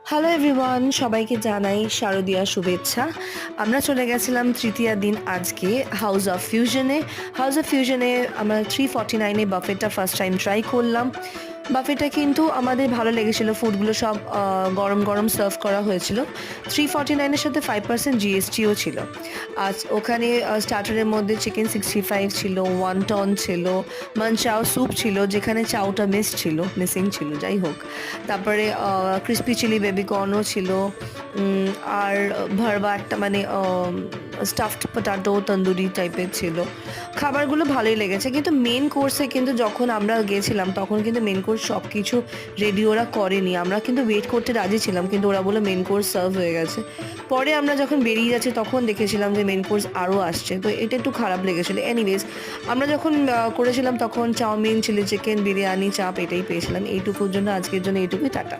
Hello everyone, সবাইকে জানাই শারদীয়া শুভেচ্ছা। আমরা চলে গেছিলাম তৃতীয়া দিন আজকে হাউস অফ ফিউশনে আমরা 349 বাফেটটা ফার্স্ট টাইম ট্রাই করলাম। বাফেটটা কিন্তু আমাদের ভালো লেগেছিল, ফুডগুলো সব গরম গরম সার্ভ করা হয়েছিল। 349-এর সাথে 5% জিএসটিও ছিল। আজ ওখানে স্টার্টারের মধ্যে চিকেন 65 ছিল, ওয়ান্টন ছিল, মানচাও স্যুপ ছিল, যেখানে চাউটা মিসিং ছিল, যাই হোক। তারপরে ক্রিসপি চিলি বেবিকর্নও ছিল, আর ভারবা একটা মানে স্টাফড পটাটো তন্দুরি টাইপের ছিল। খাবারগুলো ভালোই লেগেছে, কিন্তু মেন কোর্সে কিন্তু যখন আমরা গেছিলাম তখন কিন্তু মেন কোর্স সব কিছু রেডি ওরা করেনি। আমরা কিন্তু ওয়েট করতে রাজি ছিলাম, কিন্তু ওরা বলে মেন কোর্স সার্ভ হয়ে গেছে। পরে আমরা যখন বেরিয়ে যাচ্ছি তখন দেখেছিলাম যে মেন কোর্স আরও আসছে, তো এটা একটু খারাপ লেগেছিলো। এনিওয়েজ, আমরা যখন করেছিলাম তখন চাউমিন, চিলি চিকেন, বিরিয়ানি, চাপ এটাই পেয়েছিলাম। এইটুকুর জন্য আজকের জন্য এইটুকুই, টাটা।